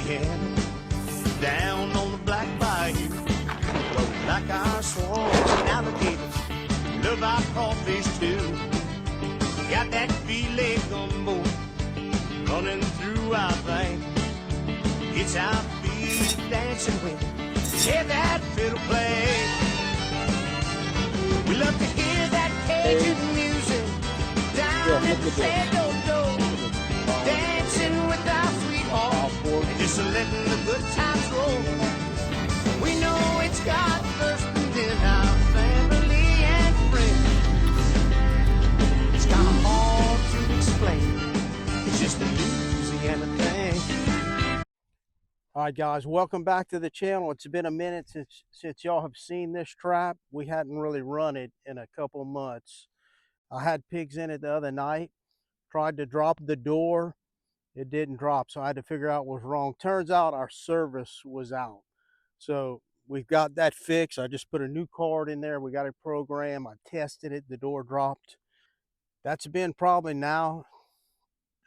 Louisiana, down on the Black Bayou, like our swamps and alligators, love our crawfish too. Got that filet gumbo running through our veins. It's our feet dancing with, hear that fiddle play. We love to hear that Cajun music down at the Fred dancing with our sweetheart and just letting the good times roll. We know it's God first and then our family and friends. It's kind of hard to explain. It's just a Louisiana thing. All right, guys, welcome back to the channel. It's been a minute since y'all have seen this trap. We hadn't really run it in a couple months. I had pigs in it the other night, tried to drop the door. It didn't drop, so I had to figure out what was wrong. Turns out our service was out. So we've got that fixed. I just put a new card in there. We got it programmed. I tested it. The door dropped. That's been probably now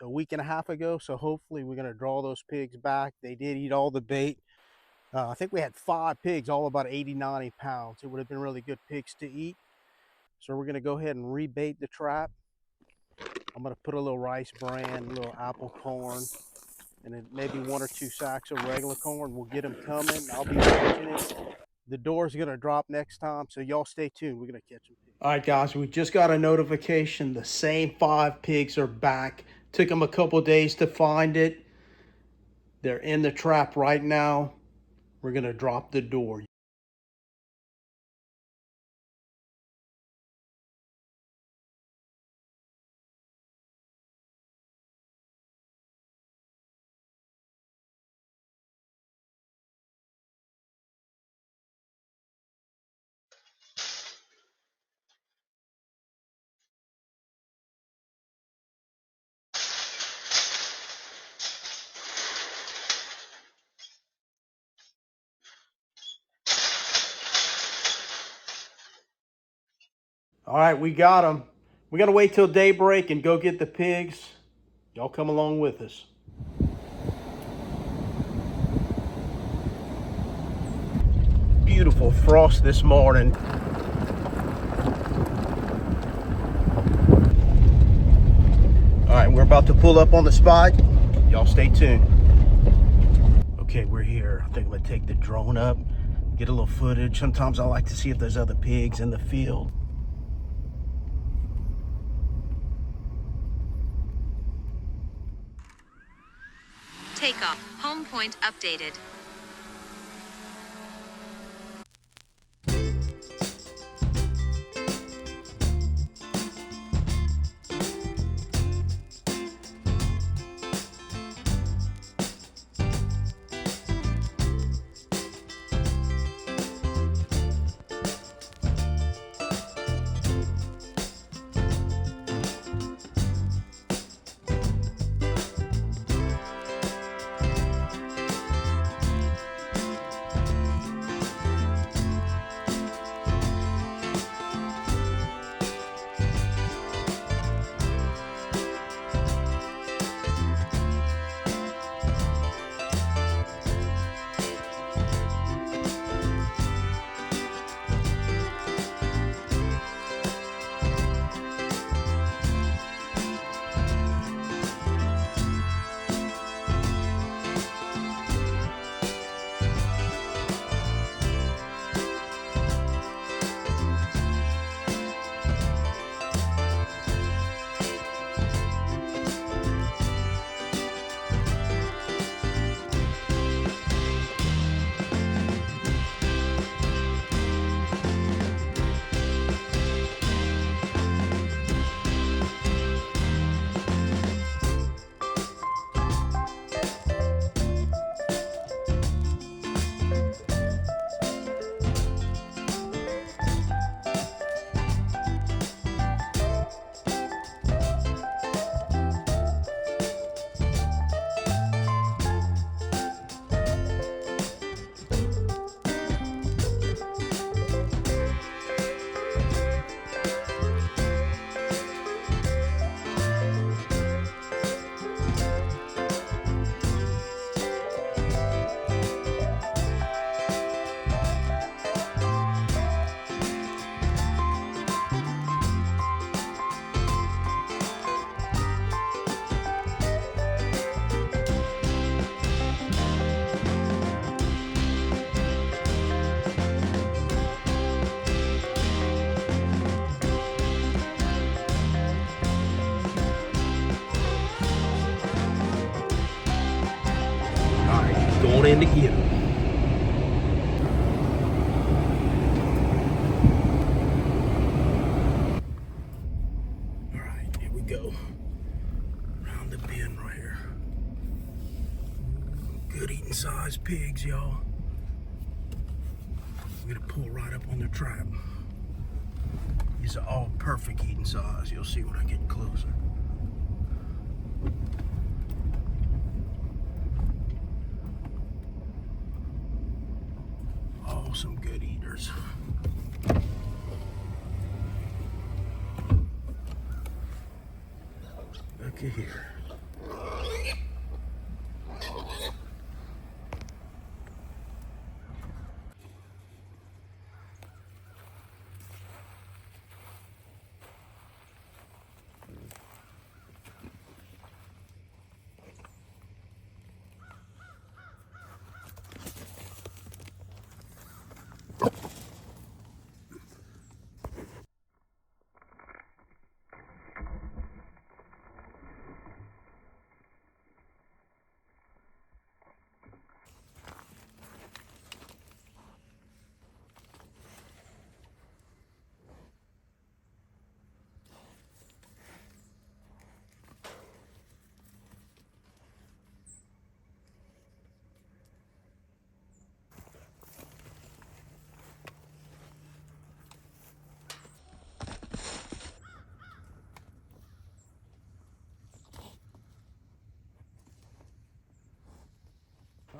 a week and a half ago, so hopefully we're going to draw those pigs back. They did eat all the bait. I think we had 5 pigs, all about 80-90 pounds. It would have been really good pigs to eat. So we're going to go ahead and rebait the trap. I'm going to put a little rice bran, a little apple corn, and then maybe 1 or 2 sacks of regular corn. We'll get them coming. I'll be watching it. The door's going to drop next time, so y'all stay tuned. We're going to catch them. All right, guys, we just got a notification. The same 5 pigs are back. Took them a couple days to find it. They're in the trap right now. We're going to drop the door. All right, we got them. We got to wait till daybreak and go get the pigs. Y'all come along with us. Beautiful frost this morning. All right, we're about to pull up on the spot. Y'all stay tuned. Okay, we're here. I think I'm gonna take the drone up, get a little footage. Sometimes I like to see if there's other pigs in the field. Takeoff. Home point updated. on in to get them. All right, here we go. Around the bend right here. Good eating sized pigs, y'all. We're gonna pull right up on their trap. These are all perfect eating size. You'll see when I get closer. All some good eaters. Look at here.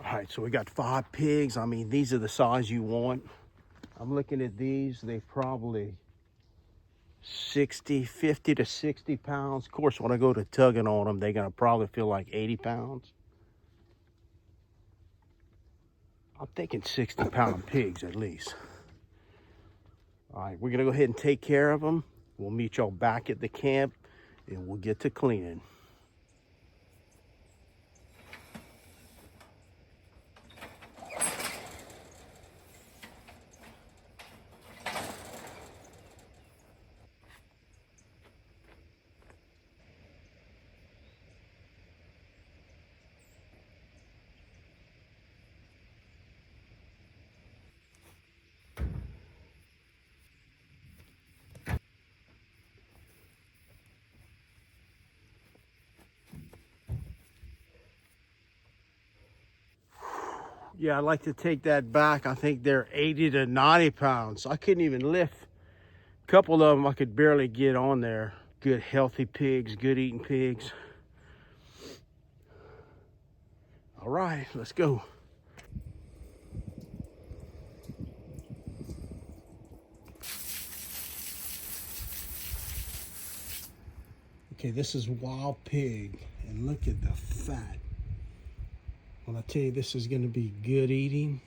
All right, so we got 5 pigs. I mean, these are the size you want. I'm looking at these. They probably 50 to 60 pounds. Of course, when I go to tugging on them, they're gonna probably feel like 80 pounds. I'm thinking 60-pound pigs at least. All right, we're gonna go ahead and take care of them. We'll meet y'all back at the camp and we'll get to cleaning. Yeah, I'd like to take that back. I think they're 80 to 90 pounds. I couldn't even lift. A couple of them I could barely get on there. Good healthy pigs, good eating pigs. All right, let's go. Okay, this is wild pig, and look at the fat. When I tell you this is gonna be good eating.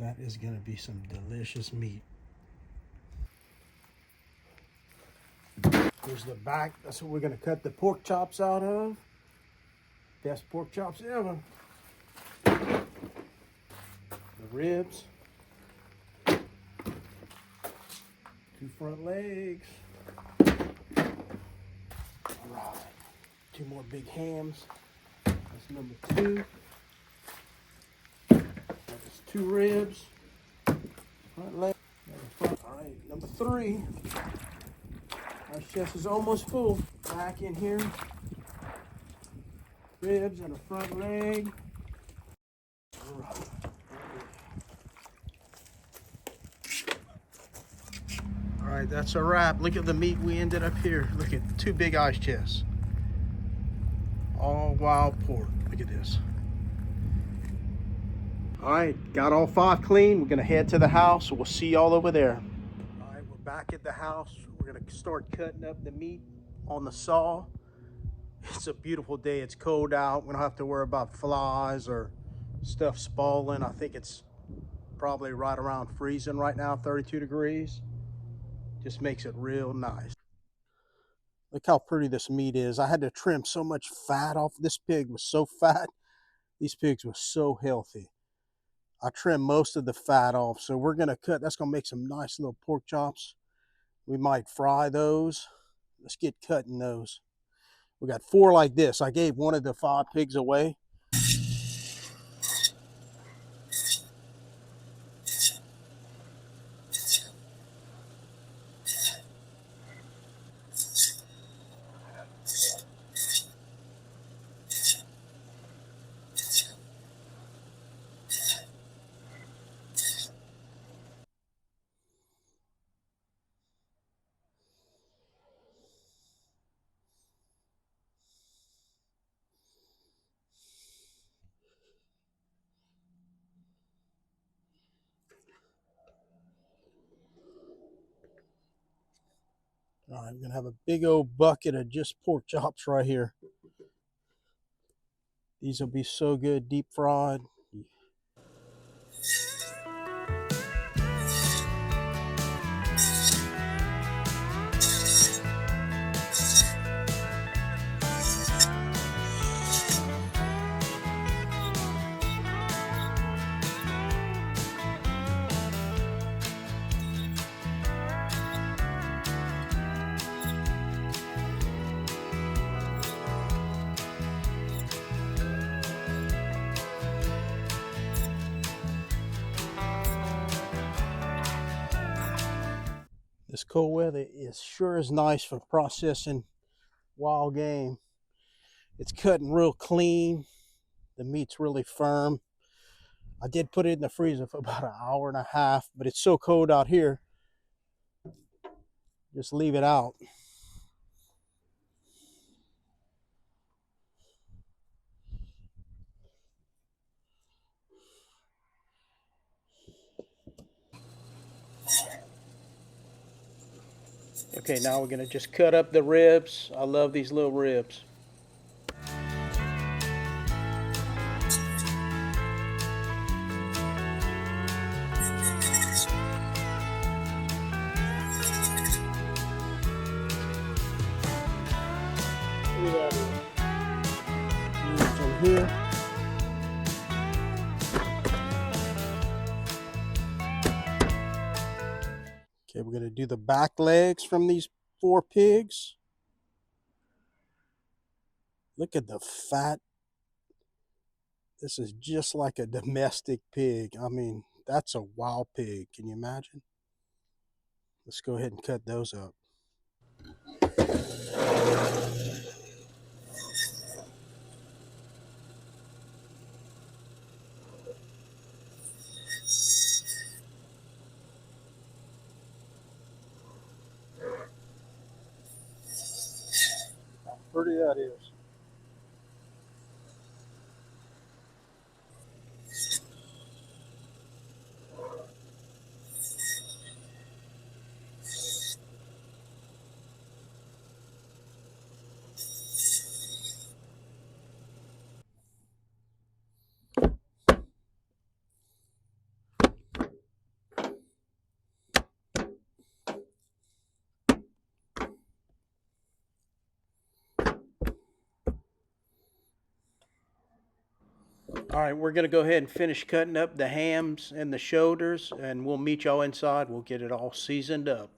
That is gonna be some delicious meat. Here's the back. That's what we're gonna cut the pork chops out of. Best pork chops ever. The ribs. 2 front legs. All right. 2 more big hams. That's number 2. That's 2 ribs. Front leg. Front. All right, number 3. Our chest is almost full. Back in here. Ribs and a front leg. All right. All right, that's a wrap. Look at the meat we ended up here. Look at 2 big ice chests. All wild pork. Look at this. All right, got all 5 clean. We're gonna head to the house. We'll see y'all over there. All right, we're back at the house. We're gonna start cutting up the meat on the saw. It's a beautiful day. It's cold out. We don't have to worry about flies or stuff spoiling. I think it's probably right around freezing right now, 32 degrees. Just makes it real nice. Look how pretty this meat is. I had to trim so much fat off. This pig was so fat. These pigs were so healthy. I trimmed most of the fat off. So we're gonna cut, that's gonna make some nice little pork chops. We might fry those Let's get cutting those. We got 4 like this. I gave one of the 5 pigs away. All right, I'm gonna have a big old bucket of just pork chops right here. These will be so good deep fried. This cold weather is sure is nice for processing wild game. It's cutting real clean. The meat's really firm. I did put it in the freezer for about an hour and a half, but it's so cold out here. Just leave it out. Okay, now we're gonna just cut up the ribs. I love these little ribs. Look at that. Ribs in here. Okay, we're gonna do the back legs from these 4 pigs. Look at the fat. This is just like a domestic pig. I mean, that's a wild pig. Can you imagine? Let's go ahead and cut those up. How pretty that is. All right, we're gonna go ahead and finish cutting up the hams and the shoulders, and we'll meet y'all inside. We'll get it all seasoned up.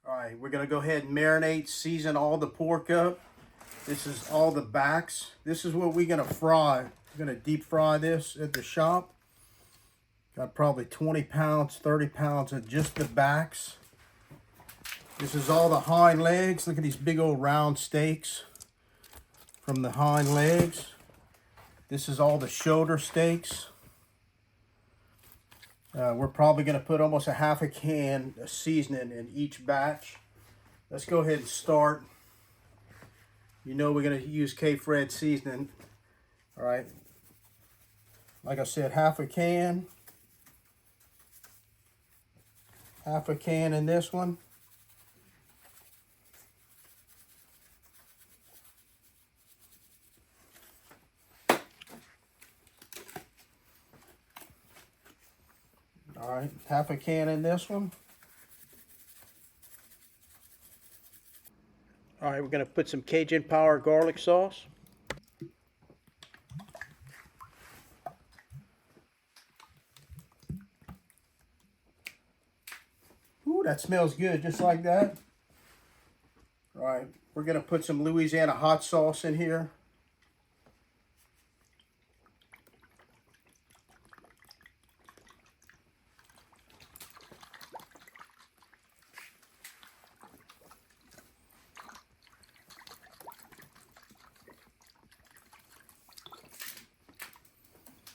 All right, we're gonna go ahead and marinate, season all the pork up. This is all the backs. This is what we're gonna fry. We're gonna deep fry this at the shop. Got probably 20 pounds, 30 pounds of just the backs. This is all the hind legs. Look at these big old round steaks from the hind legs. This is all the shoulder steaks. We're probably going to put almost a half a can of seasoning in each batch. Let's go ahead and start. You know we're going to use kfred seasoning. All right. Like I said, half a can. Half a can in this one. All right, half a can in this one. All right, we're gonna put some Cajun Power garlic sauce. Ooh, that smells good, just like that. We're going to put some Louisiana hot sauce in here.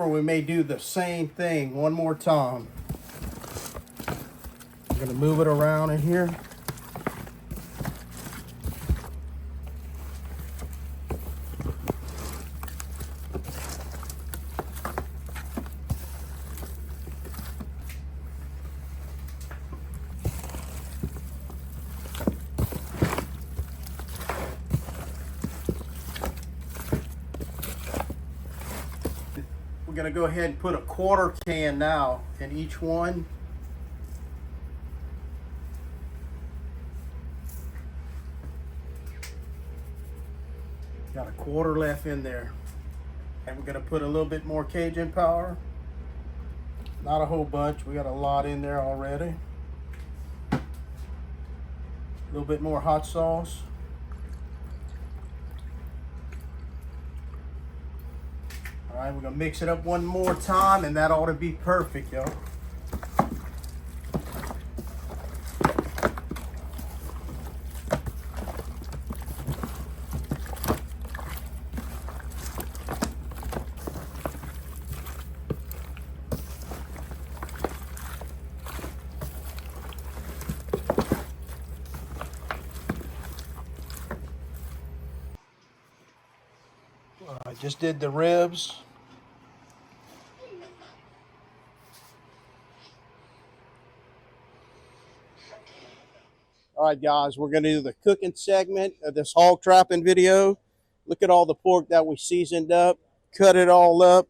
Or we may do the same thing one more time. I'm going to move it around in here. We're going to go ahead and put a 1/4 can now in each one. Got a 1/4 left in there. And we're going to put a little bit more Cajun powder. Not a whole bunch. We got a lot in there already. A little bit more hot sauce. All right, we're gonna mix it up one more time, and that ought to be perfect, y'all. I just did the ribs. All right, guys, we're going to do the cooking segment of this hog trapping video. Look at all the pork that we seasoned up, cut it all up.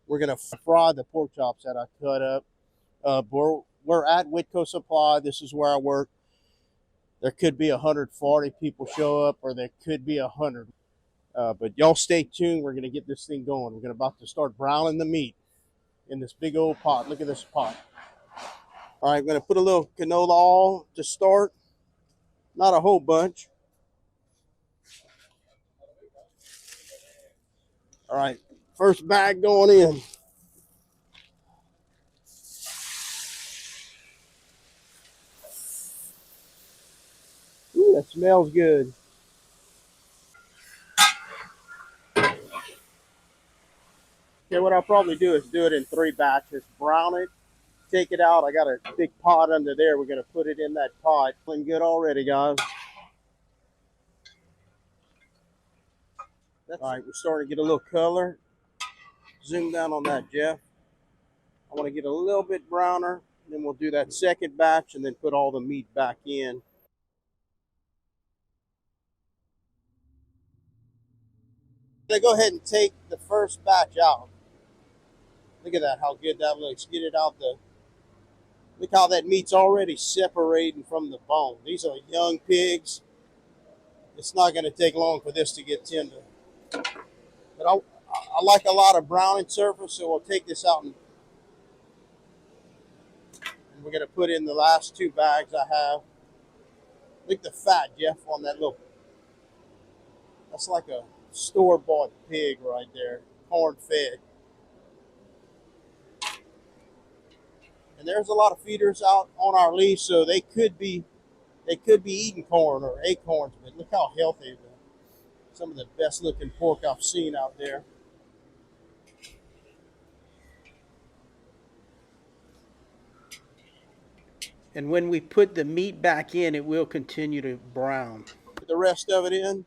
We're going to fry the pork chops that I cut up. We're at Whitco Supply. This is where I work. There could be 140 people show up, or there could be 100. But y'all stay tuned. We're going to get this thing going. We're about to start browning the meat in this big old pot. Look at this pot. All right, I'm going to put a little canola oil to start. Not a whole bunch. All right, first bag going in. Ooh, that smells good. Okay, what I'll probably do is do it in 3 batches. Brown it, take it out. I got a big pot under there. We're going to put it in that pot. Feeling good already, guys. All right, we're starting to get a little color. Zoom down on that, Jeff. I want to get a little bit browner. Then we'll do that second batch and then put all the meat back in. I'm going to go ahead and take the first batch out. Look at that, how good that looks. Get it out the... Look how that meat's already separating from the bone. These are young pigs. It's not going to take long for this to get tender. But I like a lot of browning surface, so we'll take this out and we're going to put in the last 2 bags I have. Look at the fat, Jeff, on that little... That's like a store-bought pig right there, corn-fed. And there's a lot of feeders out on our lease, so they could be eating corn or acorns, but look how healthy some of the best looking pork I've seen out there. And when we put the meat back in, it will continue to brown. Put the rest of it in.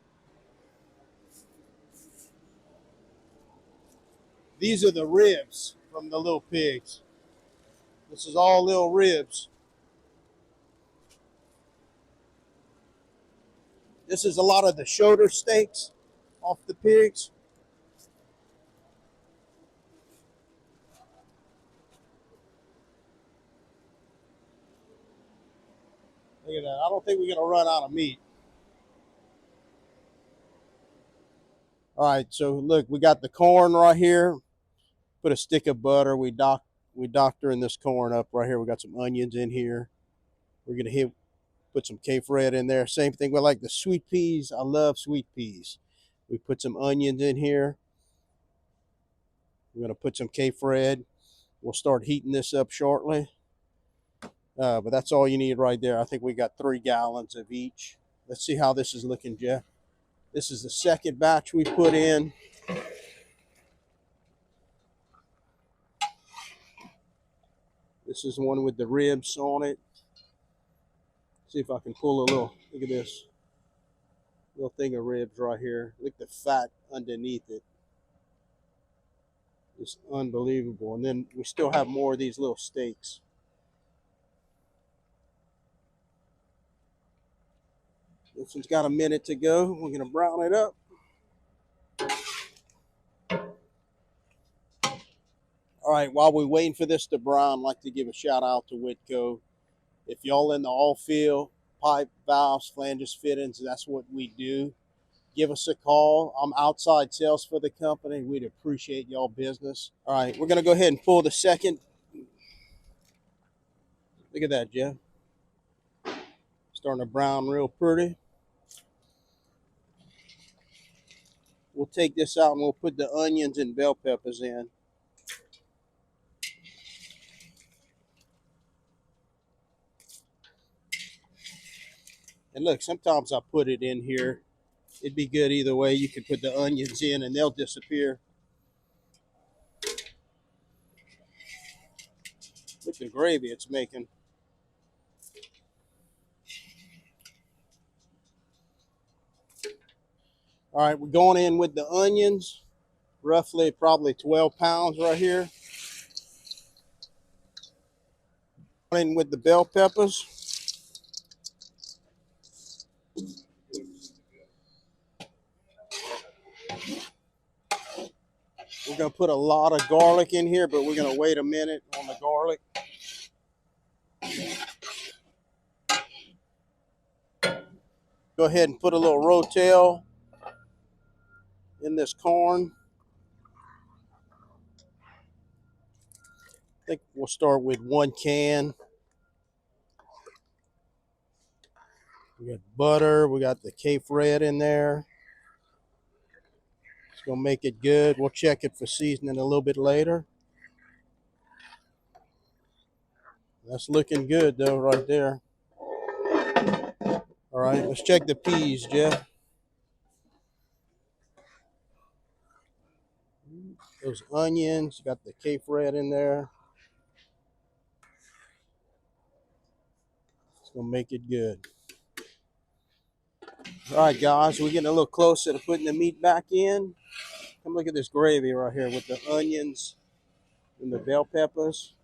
These are the ribs from the little pigs. This is all little ribs. This is a lot of the shoulder steaks off the pigs. Look at that. I don't think we're going to run out of meat. All right, so look, we got the corn right here. Put a stick of butter. We doctoring this corn up right here. We got some onions in here. We're going to put some kfred in there. Same thing with like the sweet peas. I love sweet peas. We put some onions in here. We're going to put some kfred. We'll start heating this up shortly. But that's all you need right there. I think we got 3 gallons of each. Let's see how this is looking, Jeff. This is the second batch we put in. This is the one with the ribs on it. See if I can pull a little, look at this. Little thing of ribs right here. Look at the fat underneath it. It's unbelievable. And then we still have more of these little steaks. This one's got a minute to go. We're going to brown it up. All right, while we're waiting for this to brown, I'd like to give a shout out to Whitco. If y'all in the oil field, pipe, valves, flanges, fittings, that's what we do. Give us a call. I'm outside sales for the company. We'd appreciate y'all business. All right, we're going to go ahead and pull the second. Look at that, Jeff. Starting to brown real pretty. We'll take this out and we'll put the onions and bell peppers in. And look, sometimes I put it in here. It'd be good either way. You could put the onions in and they'll disappear. Look at the gravy it's making. All right, we're going in with the onions. Roughly probably 12 pounds right here. Going in with the bell peppers. We're going to put a lot of garlic in here, but we're going to wait a minute on the garlic. Go ahead and put a little rotel in this corn. I think we'll start with 1 can. We got butter. We got the kfred in there. It's going to make it good. We'll check it for seasoning a little bit later. That's looking good, though, right there. All right, let's check the peas, Jeff. Those onions, got the kfred in there. It's going to make it good. All right, guys, we're getting a little closer to putting the meat back in. Come look at this gravy right here with the onions and the bell peppers.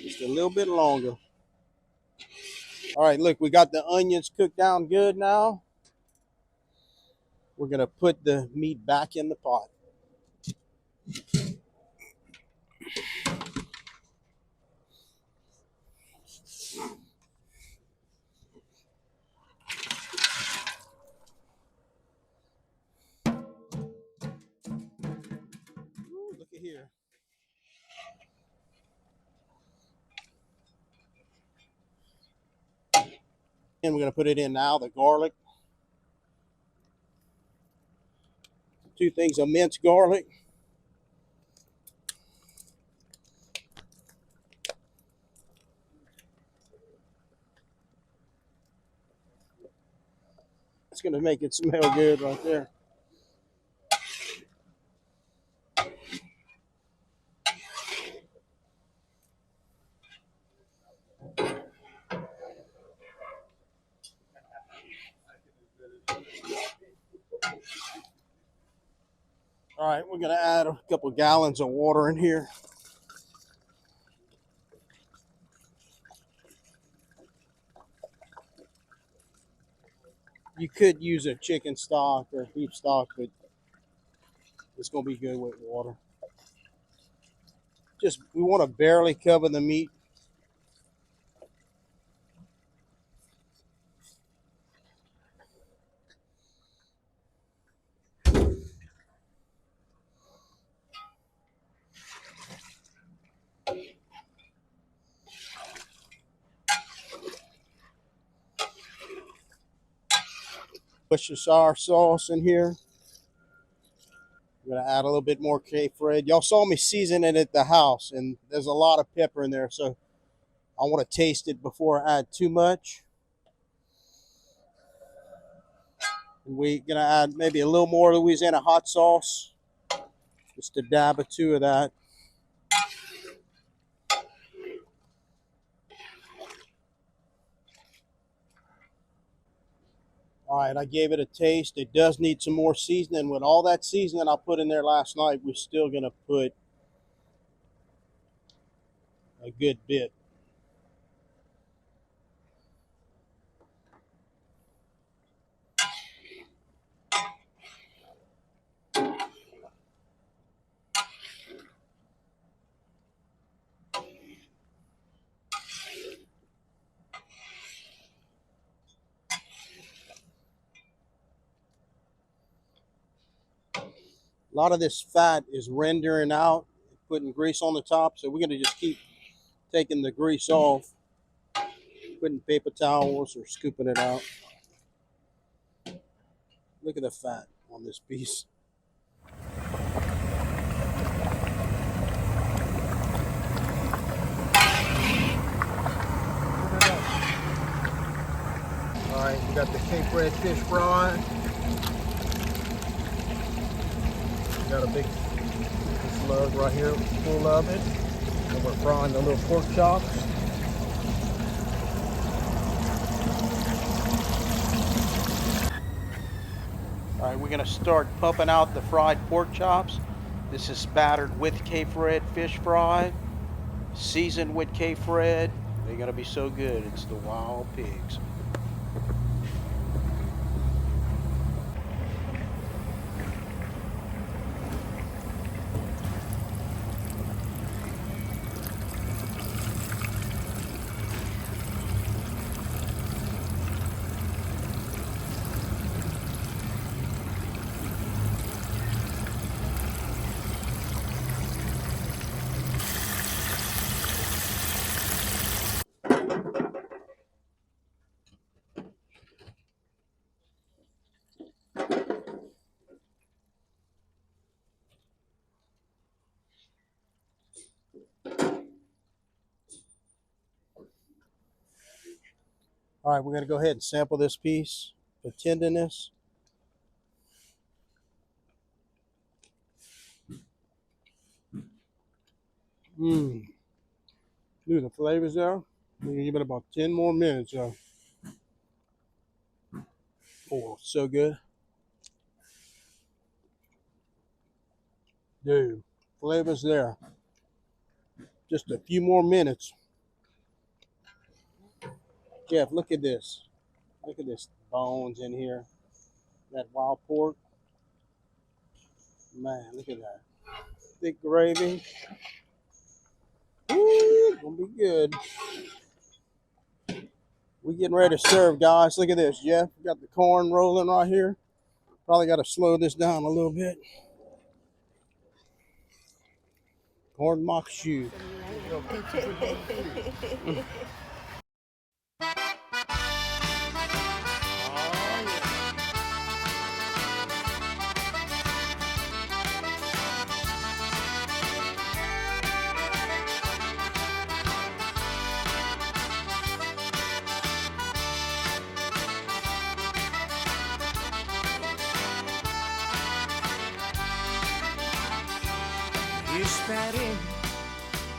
Just a little bit longer. All right, look, we got the onions cooked down good now. We're going to put the meat back in the pot. Ooh, look at here. And we're going to put it in now, the garlic. 2 things of minced garlic. It's going to make it smell good right there. All right, we're going to add a couple gallons of water in here. You could use a chicken stock or beef stock, but it's going to be good with water. Just, we want to barely cover the meat. Worcestershire sauce in here. I'm gonna add a little bit more kfred. Y'all saw me season it at the house, and there's a lot of pepper in there, so I want to taste it before I add too much. And we're gonna add maybe a little more Louisiana hot sauce, just a dab or two of that. All right, I gave it a taste. It does need some more seasoning. With all that seasoning I put in there last night, we're still gonna put a good bit. A lot of this fat is rendering out, putting grease on the top, so we're gonna just keep taking the grease off, putting paper towels or scooping it out. Look at the fat on this piece. All right, we got the kfred fish fry. We got a big slug right here full of it. And we're frying the little pork chops. All right, we're gonna start pumping out the fried pork chops. This is spattered with kfred fish fry, seasoned with kfred. They're gonna be so good. It's the wild pigs. All right, we're gonna go ahead and sample this piece for tenderness. Look at the flavors there. We're gonna give it about 10 more minutes. Oh, so good. Dude, flavors there. Just a few more minutes. Jeff, look at this. Look at this bones in here. That wild pork. Man, look at that. Thick gravy. Ooh, gonna be good. We getting ready to serve, guys. Look at this, Jeff. We got the corn rolling right here. Probably got to slow this down a little bit. Corn mock shoe. Espérer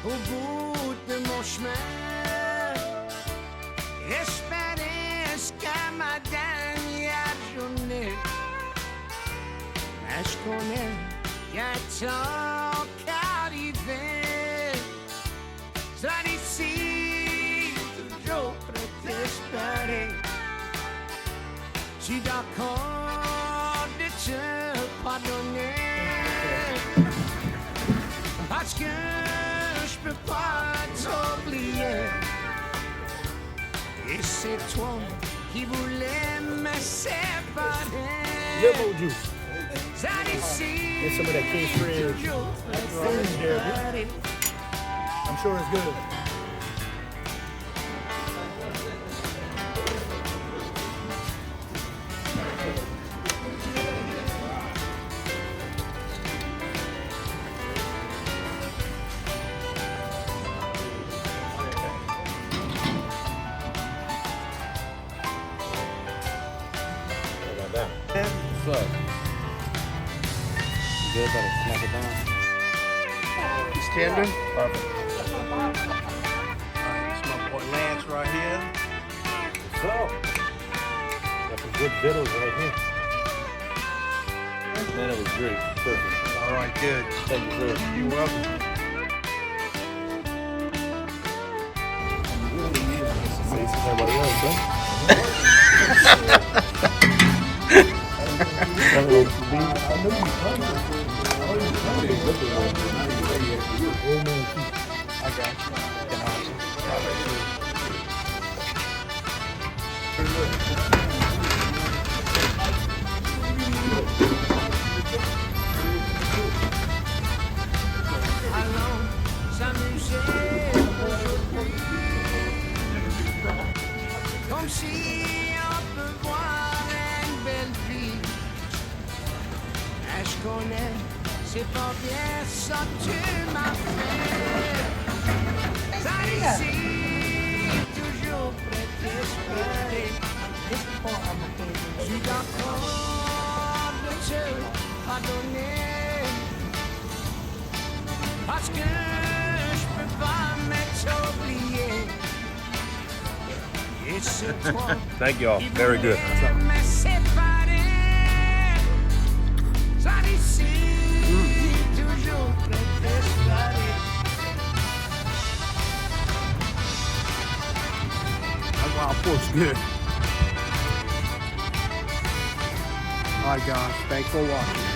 au bout de mon chemin. Espérer jusqu'à ma dernière journée. Mais je connais, y a un temps qu'arriver. Ça d'ici, toujours prêt d'espérer. Je suis d'accord de te pardonner. Parce que je peux pas t'oublier. Et c'est toi qui voulais me séparer. Lemon juice. Ça d'ici, Get some of that kfred. I'm sure it's good. It's tender. Perfect. Alright, it's my boy Lance right here. So, got some good victuals right here. Man, it was great. Perfect. Alright, good. Thank you, sir. You're welcome. Everybody else, huh? I got you. Allons s'amuser comme si on peut voir une belle fille. Est-ce qu'on est? C'est pas bien ça tu m'as fait. Ça ici, toujours prêt d'espérer. Je suis d'accord de te pardonner. Parce que je peux pas m'oublier. Et c'est toi Thank y'all. Very good. qui me séparer. Ça d'ici, toujours prêt d'espérer. That wild pork's good. Alright guys, thanks for watching.